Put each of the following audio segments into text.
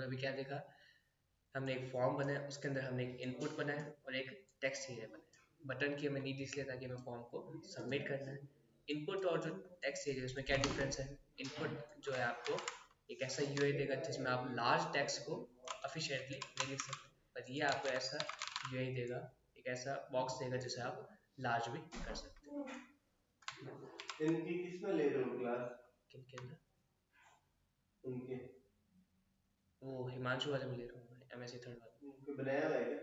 में अभी क्या देखा, हमने एक फॉर्म बनाया, उसके अंदर हमने एक इनपुट बनाया और एक टेक्स्ट एरिया बनाया। बटन की हमें नीड इसलिए ताकि हमें फॉर्म को सबमिट करना है। इनपुट और जो टेक्स्ट एरिया उसमें क्या डिफरेंस है? इनपुट जो है आपको एक ऐसा यूआई देगा जिसमें आप लार्ज टेक्स्ट को एफिशिएंटली नहीं लिख सकते, पर ये आपको ऐसा यूआई देगा, एक ऐसा बॉक्स देगा जिसे आप लार्ज भी कर सकते हैं। इनकी किसमें ले रहे हो क्लास? किनके अंदर? उनके वो हिमांशु वाले में ले रहा हूँ, एमएससी थर्ड वाले। उनके बनाया हुआ है क्या?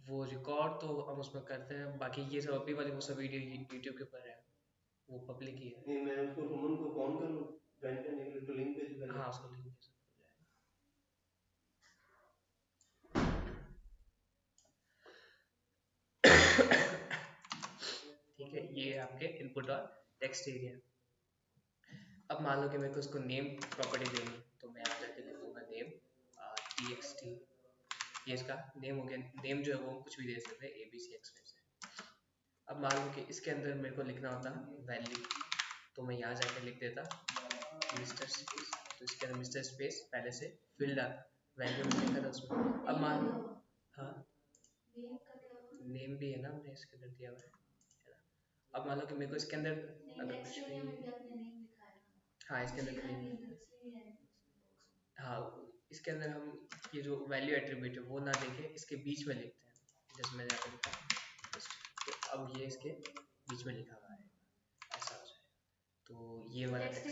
वो रिकॉर्ड तो हम उसमें करते हैं, बाकी ये सब अभी वाली वो सब वीडियो यूट्यूब के ऊपर है, वो पब्लिक ही है। नहीं, मैं उसको सुमन को फोन कर लूँ ज्वाइन करने के लिए, तो लिंक भेज पहले। हाँ, उसको लिंक भेज सकते हो। ठीक है, ये आपके इनपुट और टेक्स्ट एरिया। अब मान लो कि मेरे को इसको नेम प्रॉपर्टी देनी, तो मैं यहाँ जाके लिख दूंगा नेम txt। ये इसका नेम हो गया। नेम जो है वो कुछ भी दे सकते हैं, abc x से। अब मान लो कि इसके अंदर मेरे को लिखना होता वैल्यू, तो मैं यहाँ जाके लिख देता मिस्टर स्पेस। तो इसके अंदर मिस्टर स्पेस पहले से फिल्ड वैल्यू में लिखा था उसमें। अब मान लो, हाँ नेम भी है ना, हमने इसके अंदर दिया हुआ है ना। अब मान लो कि मेरे को इसके अंदर अगर कुछ भी, हाँ इसके अंदर नहीं, हाँ इसके अंदर हम ये जो वैल्यू एट्रीब्यूट है वो ना देखे, इसके बीच में लिखते हैं, जैसे मैंने यहाँ पे लिखा। तो अब ये इसके बीच में लिखा हुआ है, ऐसा हो जाएगा। तो ये वाला टेक्स्ट,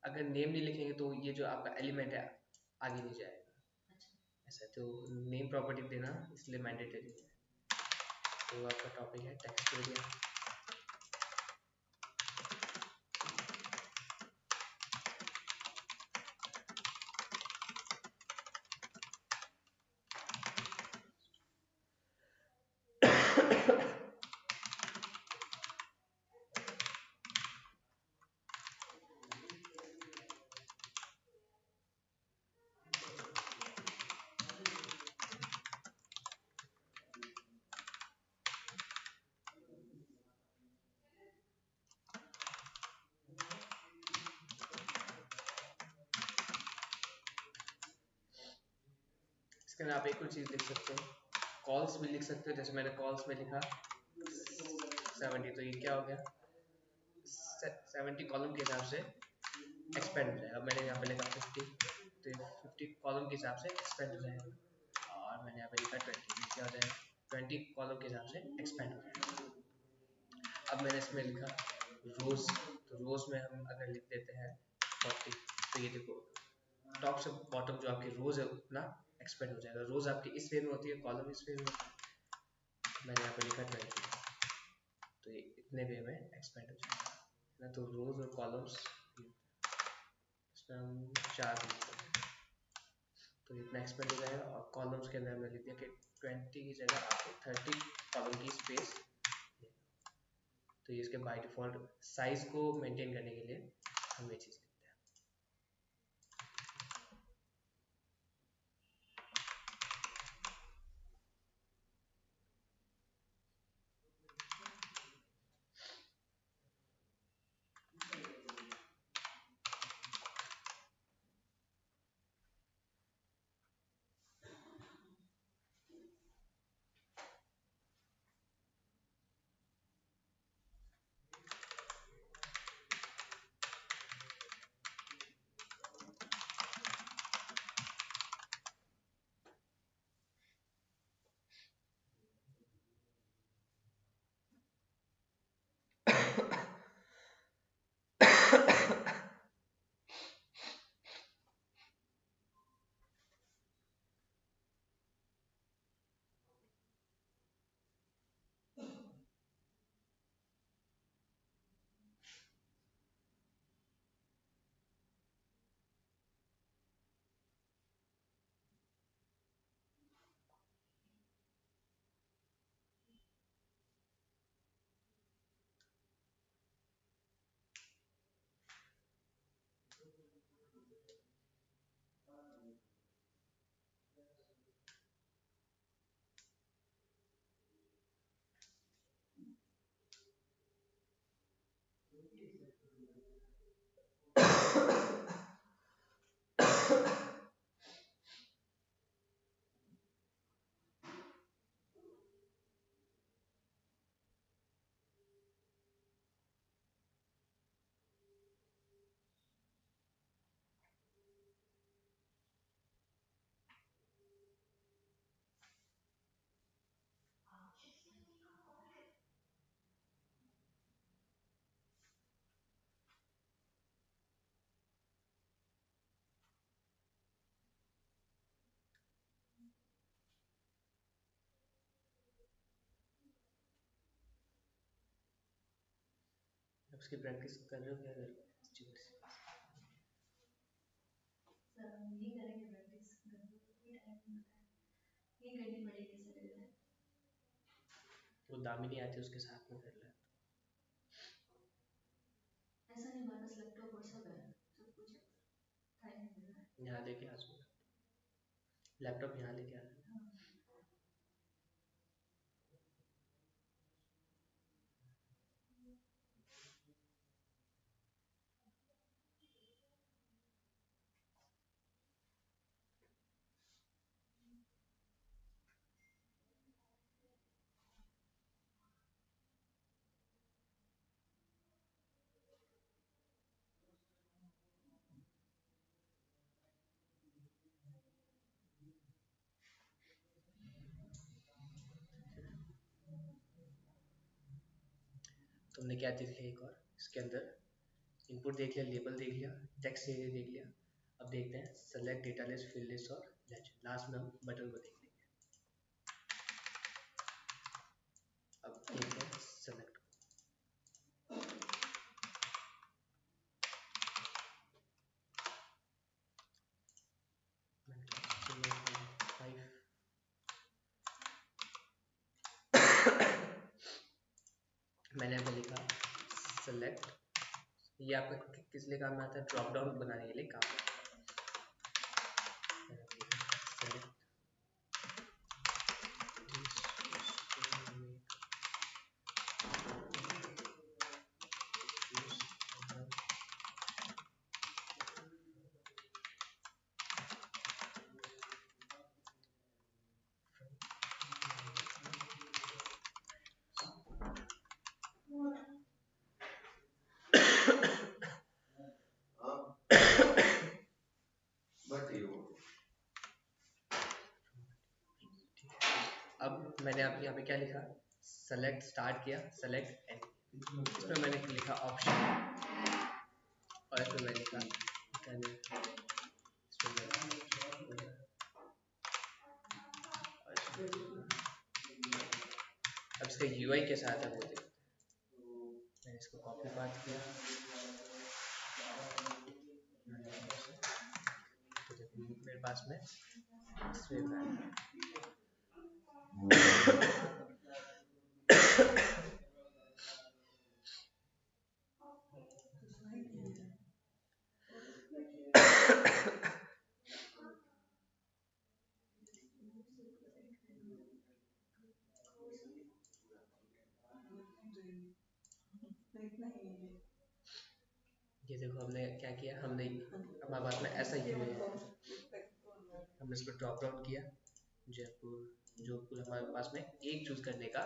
अगर नेम नहीं लिखेंगे तो ये जो आपका एलिमेंट है आगे नहीं जाएगा। ऐसा तो नेम प्रॉपर्टी देना इसलिए मैंडेटरी है। तो आपका टॉपिक है टेक्स्ट एरिया। इसके अंदर आप एक और चीज़ लिख सकते हो, कॉल्स भी लिख सकते हो। जैसे मैंने कॉल्स में लिखा 70, तो ये क्या हो गया, 70 कॉलम के हिसाब से एक्सपेंड हो जाएगा। मैंने यहाँ पे लिखा 50, तो ये 50 कॉलम के हिसाब से एक्सपेंड हो जाएगा। और मैंने यहाँ पे लिखा 20, तो क्या हो जाएगा 20 कॉलम के हिसाब से एक्सपेंड हो जाएगा। अब मैंने इसमें लिखा रोज, तो रोज में हम अगर लिख देते हैं 40, तो ये देखो टॉप से बॉटम जो आपकी रोज है उतना एक्सपेंड हो जाएगा। रोज आपकी इस वे में होती है, कॉलम इस वे में होता है। मैंने यहाँ पे लिखा 20, तो ये इतने वे में एक्सपेंड हो जाएगा ना। तो रोज और कॉलम्स इसमें हम 4 लिखते हैं, तो इतना एक्सपेंड हो जाएगा। और कॉलम्स के अंदर हमने लिख दिया कि 20 की जगह आपको 30 कॉलम की स्पेस। तो ये इसके बाय डिफॉल्ट साइज को मेंटेन करने के लिए हम ये चीज़ उसकी प्रैक्टिस कर रहे हो क्या कर रहे हो? Stupid सी। वो दामिनी आती है उसके साथ में कर ले। यहाँ लेके आ जाओ, लैपटॉप यहाँ लेके आ जाओ। तुमने क्या देख लिया एक और इसके अंदर? इनपुट देख लिया, लेबल देख लिया, टेक्स्ट एरिया देख लिया। अब देखते हैं select data list, field list और लेजेंड। लास्ट में हम बटन को देख लेंगे। अब देखते हैं सेलेक्ट। मैंने अभी लिखा सेलेक्ट, ये आपका किस लिए काम में आता है? ड्रॉप डाउन बनाने के लिए काम आता है। अब मैंने आप यहाँ पे क्या लिखा? सेलेक्ट स्टार्ट किया, सेलेक्ट एंड। इसमें मैंने लिखा ऑप्शन और इसमें मैंने लिखा अब इसका यूआई कैसा आता है वो देखते हैं। मैंने इसको कॉपी पास्ट किया, तो देखो मेरे पास में सेव है। ये देखो हमने क्या किया, हमने हमारे पास में ऐसा ही है, हमने इसको ड्रॉप डाउन किया, जयपुर जोधपुर हमारे पास में एक चूज करने का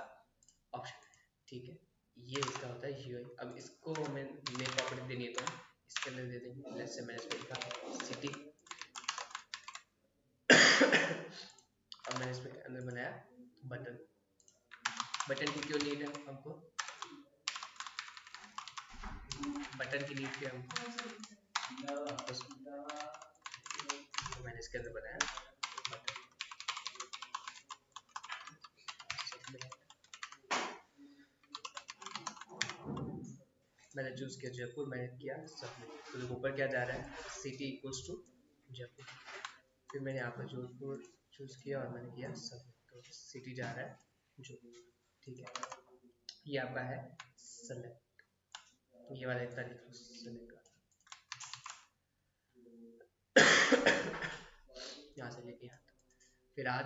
ऑप्शन है। ठीक है, ये इसका होता है यूआई। अब इसको हमें नई प्रॉपर्टी देनी है तो हम इसके अंदर दे देंगे। लेट्स से मैंने इसको लिखा सिटी। अब मैंने इसमें अंदर बनाया बटन। बटन की क्यों नीड है हमको? बटन की नीड क्या हमको? तो मैंने इसके अंदर बनाया बटन। मैंने चूज किया जयपुर, मैंने किया सबमिट। तो देखो ऊपर क्या जा रहा है? City equals to Jaipur. फिर मैंने यहाँ पर जोधपुर चूज किया और मैंने किया सबमिट। तो सिटी जा रहा है जोधपुर। ठीक है, ये आपका है सेलेक्ट। ये वाला इतना लिखो सेलेक्ट का। यहाँ से लेके यहाँ तक। फिर आज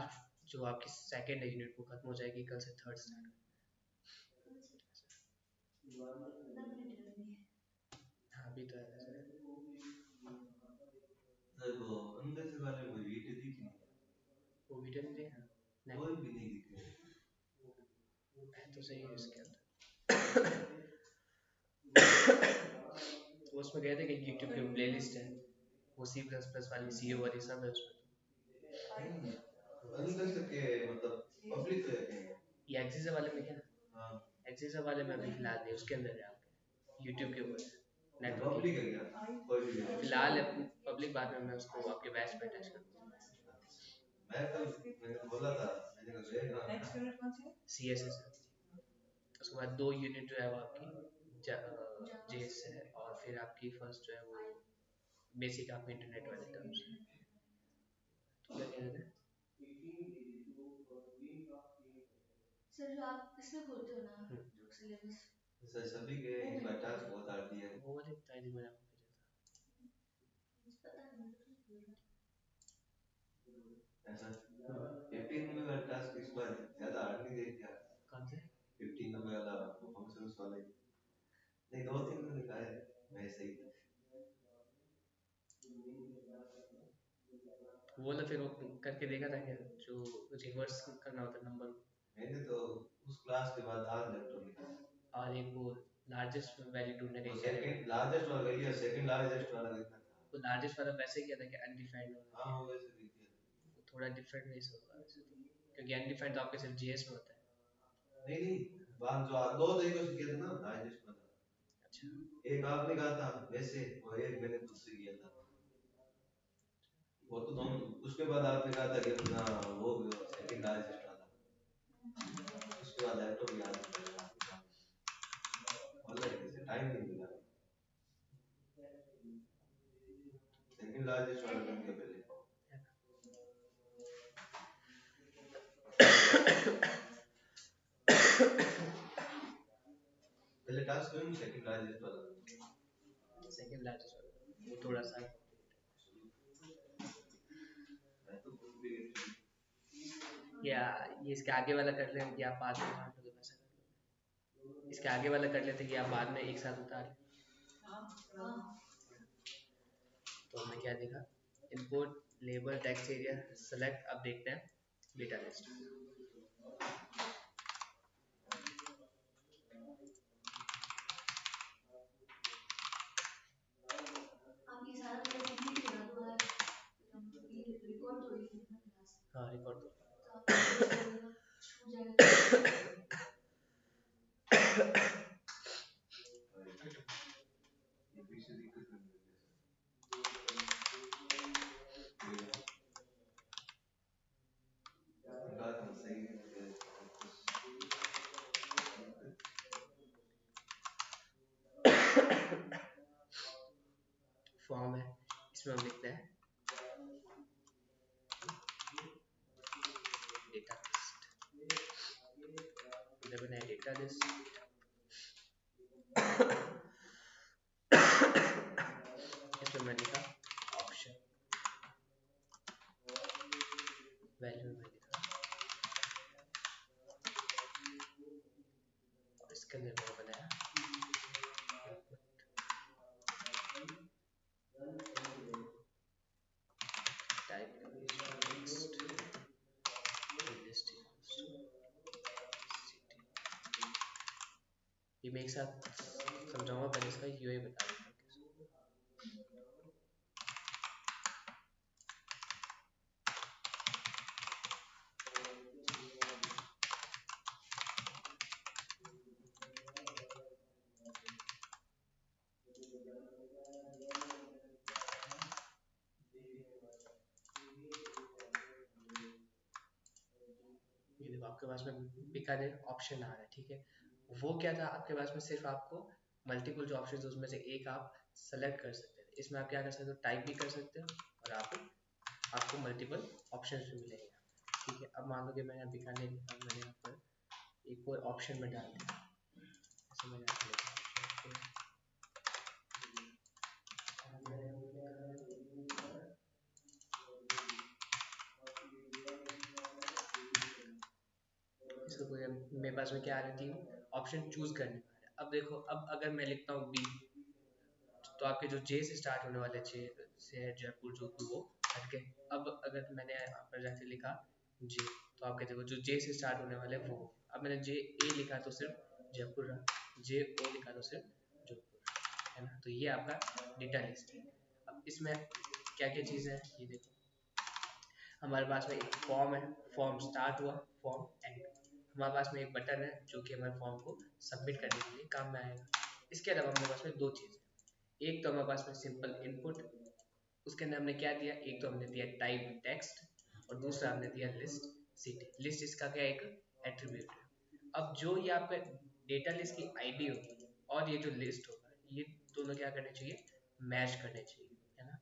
जो आपकी सेकेंड यूनिट वो खत्म हो जाएगी, कल से थर्ड स्टार्ट। हाँ अभी तो है देखो अंदर से वाले कोई वीडियो दिख नहीं, वो वीडियो नहीं देखा नहीं, कोई भी नहीं दिख रहा है तो सही है इसके अंदर। तो उसमें कहते हैं कि यूट्यूब की प्लेलिस्ट है, वो सी प्लस प्लस वाली सी वाली सब है उसमें। अंदर से के मतलब पब्लिक है क्या? ये एक्सिस वाले में क्या? हाँ एक्सिस वाले में अभी फिलहाल नहीं, उसके अंदर है आपके यूट्यूब के ऊपर पब्लिक नेटवर्क है क्या? कोई भी नहीं। फिलहाल पब्लिक बाद में मैं उसको आपके बैच में अटैच कर दूंगा। मैं कल मैंने बोला था, मैंने कहा सी एस एस। उसके बाद 2 यूनिट जो है वो आपकी जेएस है, और फिर आपकी फर्स्ट जो है वो बेसिक आपके इंटरनेट वाले टर्म्स है। तो क्या कह रहे थे? सर जो आप इसमें खोलते हो ना जो सिलेबस सर सभी के इस बार टास्क बहुत हार्ड दिया है। वो वाले टाइम मैंने आपको भेजा पता नहीं तो क्यों बोल रहा ऐसा 15 नंबर वाला टास्क इस बार ज्यादा हार्ड नहीं दे दिया। था। कौन से? 15 नंबर वाला फंक्शंस वाले नहीं, 2-3 ने लिखा है वैसे ही। वो वाला फिर वो करके देखा था क्या, जो रिवर्स करना होता है नंबर, मैंने तो उस क्लास के बाद आज लैपटॉप लिखा है। और एक वो लार्जेस्ट वैल्यू ढूंढने का वो क्या रहता सेकंड लार्जेस्ट वाला वैल्यू सेकंड लार्जेस्ट वाला लिखना था। है, वो लार्जेस्ट वाला वैसे किया था कि अनडिफाइंड वाला, हाँ वो वैसे लिख दिया। वो थोड़ा डिफरेंट नहीं से होगा वैसे तो, क्योंकि अनडिफाइंड तो आपके सिर्फ जीएस में होता है। नहीं नहीं, बात जो दो तरीकों से किया था ना लार्जेस्ट वाला। अच्छा, एक आपने कहा था वैसे, और एक मैंने खुद से किया था। वो तो दोनों, उसके बाद आपने कहा था कि अपना वो सेकंड लार्जेस्ट वाला, उसके बाद लैपटॉप भी याद नहीं, ऑनलाइन कैसे टाइम नहीं मिला। सेकंड लार्जेस्ट वाला कर दिया पहले। पहले टास्क करूँ सेकंड लार्जेस्ट वाला। सेकंड लार्जेस्ट वाला वो थोड़ा सा मैं तो खुद भी या ये इसके आगे वाला कर लें कि आप बाद में उतार लोगे, वैसा कर लो। इसके आगे वाला कर लेते कि आप बाद में एक साथ उतार लें। तो हमने क्या देखा, import label text area select, अब देखते हैं डेटा लिस्ट। आप ये सारा थोड़ा कंप्लीट करा दो यार, ये रिकॉर्ड तो हुई है ना क्लास, हाँ रिकॉर्ड तो तो आप छूट जाएगा। ये पीछे दिक्कत नहीं है। बात तो सही है। फॉर्म है, इसमें हम लिखते हैं डेटा लिस्ट, इधर बनाए डेटा लिस्ट, इसमें मैं लिखा ऑप्शन, वैल्यू में लिखा, और इसके अंदर मैंने बनाया टाइप लिस्ट, लिस्ट ये मैं एक साथ समझाऊंगा, पहले इसका यूआई बता देता हूँ कैसे। ये देखो आपके पास में बीकानेर ऑप्शन आ रहा है, ठीक है। वो क्या था आपके पास में, सिर्फ आपको मल्टीपल जो ऑप्शन है उसमें से एक आप सेलेक्ट कर सकते हैं। इसमें आप क्या कर सकते हो, टाइप भी कर सकते हो, और आपको मल्टीपल ऑप्शन भी मिलेंगे, ठीक है। अब मान लो कि मैंने बीकानेर लिखा, मैंने यहाँ पर एक और ऑप्शन में डाल दिया, जैसे मैंने यहाँ पे लिखा इसको कोई, मेरे पास में क्या आ रही थी ऑप्शन चूज करने वाला है। अब देखो, अब अगर मैं लिखता हूँ बी, तो आपके जो जे से स्टार्ट होने वाले जे से है जयपुर जोधपुर वो हटके। अब अगर मैंने यहाँ पर जाके लिखा जे, तो आपके देखो जो जे से स्टार्ट होने वाले वो, अब मैंने जे ए लिखा तो सिर्फ जयपुर रहा, जे ओ लिखा तो सिर्फ जोधपुर, है ना। तो ये आपका डेटा लिस्ट है। अब इसमें क्या क्या चीज़ें हैं ये देखो, हमारे पास में एक फॉर्म है, फॉर्म स्टार्ट हुआ, फॉर्म एंड, हमारे पास में एक बटन है जो कि हमारे फॉर्म को सबमिट करने के लिए काम में आएगा। इसके अलावा हमारे पास में दो चीज़ें, एक तो हमारे पास में सिंपल इनपुट, उसके अंदर हमने क्या दिया, एक तो हमने दिया टाइप टेक्स्ट, और दूसरा हमने दिया लिस्ट सिटी। लिस्ट इसका क्या एक एट्रीब्यूट है। अब जो ये आपका डेटा लिस्ट की आईडी होगी, और ये जो लिस्ट होगा ये दोनों क्या करने चाहिए, मैच करने चाहिए, है ना।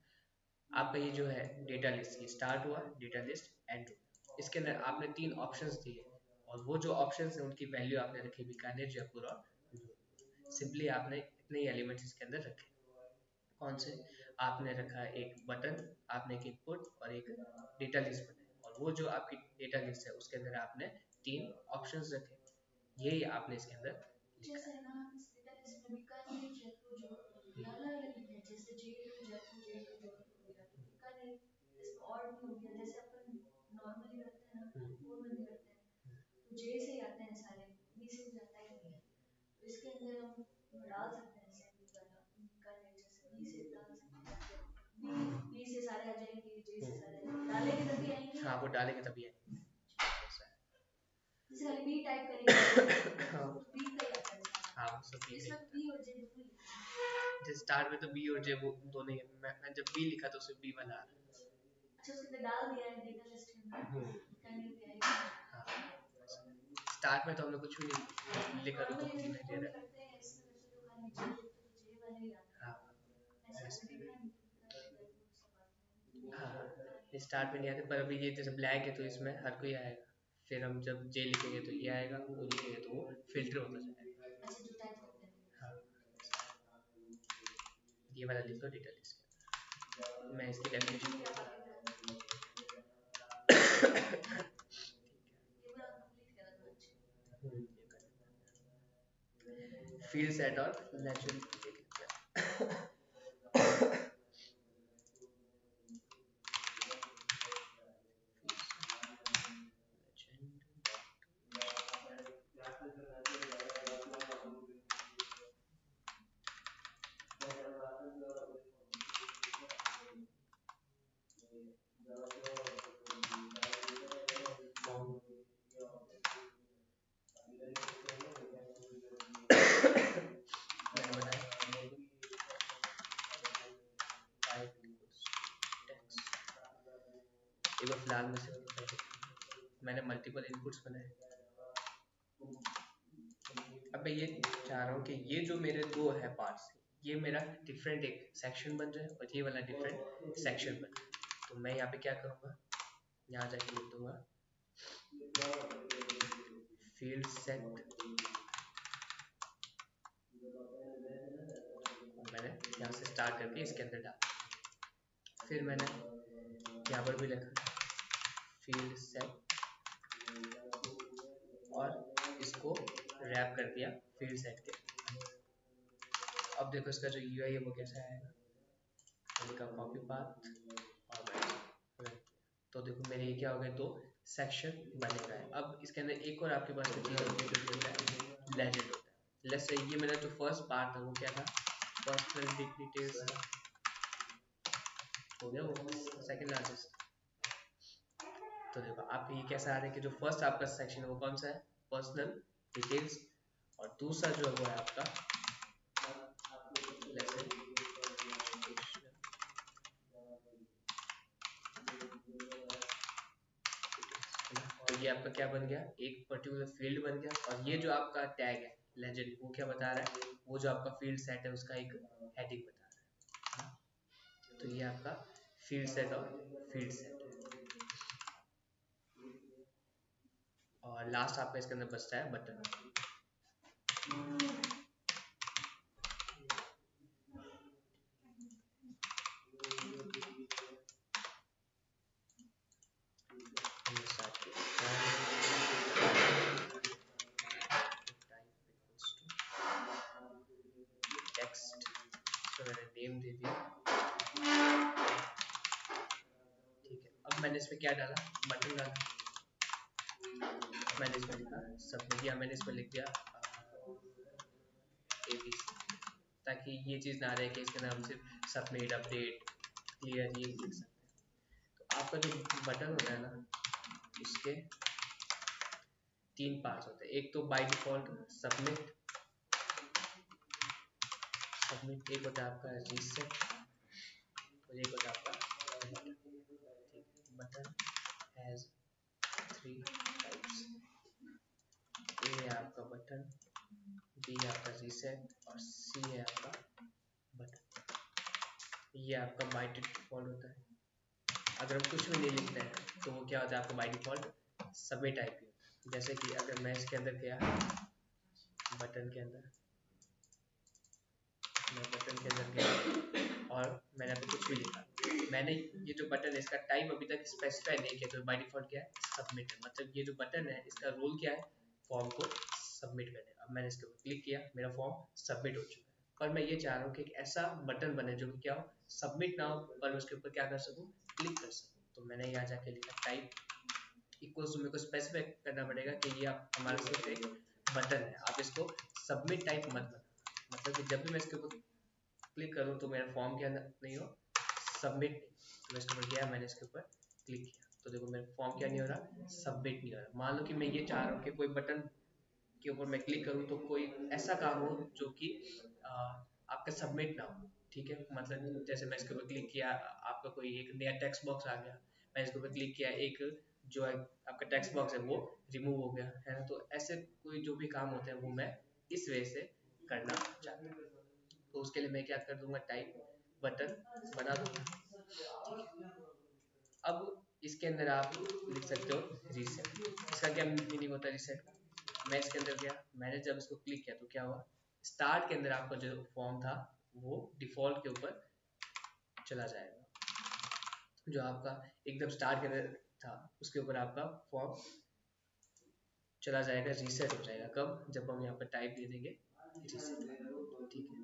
आपका ये जो है डेटा लिस्ट, ये स्टार्ट हुआ, डेटा लिस्ट एंड हुआ। इसके अंदर आपने 3 ऑप्शंस दिए और वो जो ऑप्शंस हैं उनकी वैल्यू आपने रखी बीकानेर, जयपुर और जोधपुर। सिंपली आपने इतने ही एलिमेंट्स इसके अंदर रखे। कौन से आपने रखा, एक बटन, आपने एक इनपुट और एक डेटा लिस्ट बनाई, और वो जो आपकी डेटा लिस्ट है उसके अंदर आपने 3 ऑप्शंस रखे, यही आपने इसके अंदर लिखा जैसे है। ना इस डेटा लिस्ट में बीकानेर जयपुर जोधपुर ये अलग अलग लिखा है, जैसे J2 जयपुर J2 जोधपुर हो गया, तो बीकानेर इसमें और नहीं हो गया, जैसे अपन नॉर्मली करते हैं ना, फोन में भी करते हैं, तो J से ही आते हैं सारे, B से भी आता ही नहीं है। तो इसके अंदर हम डाल सकते हैं असेंबली वाला बीकानेर, जैसे B से डाल सकते हैं, B से सारे आ जाएंगे, J से सारे आ जाएंगे, डालेंगे तभी आएंगे। हाँ, वो डालेंगे तभी आएंगे। जैसे खाली B टाइप करेंगे हाँ, तो B का ही आता है सारा। हाँ, वो सब B इसमें में B और J दोनों लिखा है। जैसे स्टार्ट में तो B और J वो दोनों ही है। मैं जब B लिखा तो उसमें B वाला आ रहा अच्छा उसके अंदर डाल दिया है डेटा लिस्ट के अंदर, है। बीकानेर भी आएगा। हाँ, स्टार्ट में तो हमने कुछ भी नहीं लिखा, तो नॉर्मली B जैसे में दे फोन में रहा करते हैं, इसमें वैसे तो खाली J लिखते तो J वाला ही आता है। है। हाँ, ऐसे ऐसे। मैंने देखा है बीकानेर जयपुर सब आते हैं। हाँ, स्टार्ट में नहीं आते, पर अभी ये जैसे ब्लैक है तो इसमें हर कोई आएगा। फिर हम जब J लिखेंगे तो ये आएगा, वो लिखेंगे तो वो फिल्टर होता जाएगा। अच्छा जो टाइप करते हैं। हाँ, ये वाला लिख लो डेटा लिस्ट के अंदर। मैं इसकी डेफिनेशन ठीक है, आप आगे बढ़ाइए। ये पूरा कंप्लीट करा दो अच्छे। फील्ड सेट और लेजेंड मैंने बनाया एक बार फिलहाल में से मैंने मल्टीपल इनपुट्स बनाए। अब मैं ये चाह रहा हूँ कि ये जो मेरे दो है पार्ट्स, ये मेरा डिफरेंट एक सेक्शन बन जाए और ये वाला डिफरेंट सेक्शन बन जाए। तो मैं यहाँ पे क्या करूँगा, यहाँ जाके लिख दूंगा फील्ड सेट, मैंने यहाँ से स्टार्ट करके इसके अंदर डाला। फिर मैंने यहाँ पर भी लिखा फील्ड सेट और इसको रैप कर दिया फील्ड सेट के। अब देखो इसका जो यूआई है वो कैसा आएगा, इसका कॉपी पाथ और मैं तो देखो मेरे ये क्या हो गए, दो सेक्शन बनेगा। अब इसके अंदर एक और आपके पास चीज़ होती है जो होता है लेजेंड होता है। लेट्स से ये मेरा जो फर्स्ट पार्ट था वो क्या था, पर्सनल डिटेल्स हो गया, वो सेकंड लार्जेस्ट। तो देखो आपको ये कैसा आ रहा है कि जो फर्स्ट आपका सेक्शन है वो कौन सा है, पर्सनल डिटेल्स, और दूसरा जो है वो है आपका तो ये आपका क्या बन गया, एक पर्टिकुलर फील्ड बन गया। और ये जो आपका टैग है लेजेंड, वो क्या बता रहा है, वो जो आपका फील्ड सेट है उसका एक हेडिंग बता रहा है। तो ये आपका फील्ड सेट और फील्ड सेट। और लास्ट आपका इसके अंदर बचता है बटन। टेक्स्ट तो मैंने नेम दे दिया, ठीक है। अब मैंने इसमें क्या डाला, बटन डाला। मैंने इसमें लिखा सबमिट, या मैंने इसमें लिख दिया ABC, ताकि ये चीज़ ना रहे कि इसके नाम सिर्फ सबमिट, अपडेट, क्लियर ये लिख सकते हैं। तो आपका जो बटन होता है ना, उसके 3 पार्ट्स होते हैं। एक तो बाय डिफॉल्ट सबमिट, एक होता है आपका रीसेट और एक होता है आपका बटन हैज 3 टाइप्स। ये है आपका बटन, B है आपका रीसेट और C है आपका बटन। ये आपका बाय डिफॉल्ट होता है। अगर हम कुछ भी नहीं लिखते हैं तो वो क्या होता है आपका बाय डिफॉल्ट सबमिट टाइप ही होता है। जैसे कि अगर मैं इसके अंदर गया बटन के अंदर, मैं बटन के अंदर गया और मैंने अभी कुछ भी लिखा, मैंने ये जो बटन है इसका टाइप अभी तक स्पेसिफाई नहीं किया, तो बाय डिफॉल्ट क्या है सबमिट है। मतलब ये जो बटन है इसका रोल क्या है फॉर्म को सबमिट करने। अब मैंने इसके ऊपर क्लिक किया, मेरा फॉर्म सबमिट हो चुका है। पर मैं ये चाह रहा हूँ कि एक ऐसा बटन बने जो कि क्या हो सबमिट ना हो पर उसके ऊपर क्या कर सकूँ क्लिक कर सकूँ। तो मैंने यहाँ जाके लिखा टाइप इक्वल्स टू, मेरे को स्पेसिफाई करना पड़ेगा कि ये आप हमारा सिर्फ एक बटन है, आप इसको सबमिट टाइप मत बनाना। मतलब कि जब भी मैं इसके ऊपर क्लिक करूँ तो मेरा फॉर्म क्या नहीं हो सबमिट नहीं। तो मैं इसके ऊपर गया, मैंने इसके ऊपर क्लिक किया तो देखो मेरा फॉर्म क्या नहीं हो रहा सबमिट नहीं हो रहा। मान लो कि मैं ये चाह रहा हूँ कि कोई बटन के ऊपर मैं क्लिक करूँ तो कोई ऐसा काम हो जो कि आपका सबमिट ना हो। ठीक है, मतलब जैसे मैं इसके ऊपर क्लिक किया, आपका कोई एक नया टेक्स्ट बॉक्स आ गया, मैं इसके ऊपर क्लिक किया, एक जो है आपका टेक्स्ट बॉक्स है वो रिमूव हो गया है ना। तो ऐसे कोई जो भी काम होते हैं वो मैं इस वे से करना चाहता हूँ। तो उसके लिए मैं क्या कर दूंगा टाइप बटन बना दूंगा। ठीक है, अब इसके अंदर आप लिख सकते हो रीसेट। इसका क्या मीनिंग होता है रीसेट का? मैं इसके अंदर गया, मैंने जब इसको क्लिक किया तो क्या हुआ स्टार्ट के अंदर आपका जो फॉर्म था वो डिफॉल्ट के ऊपर चला जाएगा। जो आपका एकदम स्टार्ट के अंदर था उसके ऊपर आपका फॉर्म चला जाएगा, रीसेट हो जाएगा। कब? जब हम यहाँ पर टाइप दे देंगे रीसेट। ठीक है,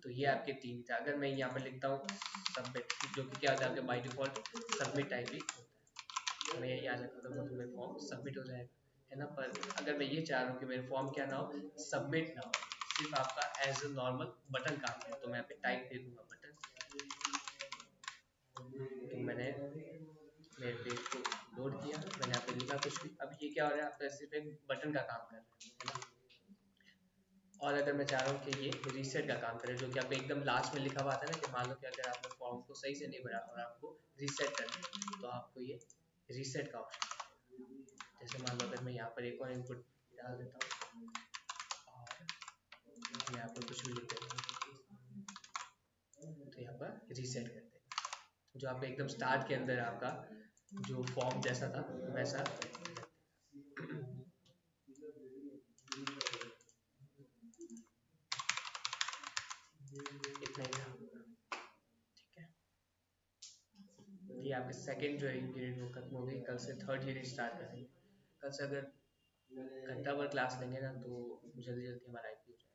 तो ये आपके तीन था। अगर मैं यहाँ पर लिखता हूँ सबमिट, जो कि क्या होता है आपके बाय डिफॉल्ट सबमिट टाइप ही होता है, मैं यही आ जाता हूँ तो मेरा फॉर्म सबमिट हो जाएगा है ना। पर अगर मैं ये चाह रहा हूँ कि मेरे फॉर्म क्या ना हो सबमिट ना हो, सिर्फ आपका एज अ नॉर्मल बटन काम है, तो मैं यहाँ पे टाइप दे दूंगा बटन। तो मैंने मेरे पेज को लोड किया, मैंने यहाँ पे लिखा कुछ भी। अब ये क्या हो रहा है आपका सिर्फ एक बटन का काम कर रहा है ना। और अगर मैं चाह रहा हूँ कि ये रीसेट का काम करे, जो कि आपको एकदम लास्ट में लिखा हुआ था ना कि मान लो कि अगर आपने फॉर्म को सही से नहीं भरा और आपको रीसेट करना है तो आपको ये रीसेट का ऑप्शन। जैसे मान लो अगर मैं यहाँ पर एक और इनपुट डाल देता हूँ और मैं यहाँ पर कुछ भी लिख देता हूँ तो यहाँ पर रीसेट कर देगा। जो आपका एकदम स्टार्ट के अंदर आपका जो फॉर्म जैसा था वैसा इतना ही था। ठीक है, ये आपके सेकेंड जो यूनिट वो खत्म हो गई। कल से थर्ड यूनिट स्टार्ट करेंगे। कल से अगर घंटा भर क्लास लेंगे ना तो जल्दी जल्दी हमारा आईपी हो जाएगा।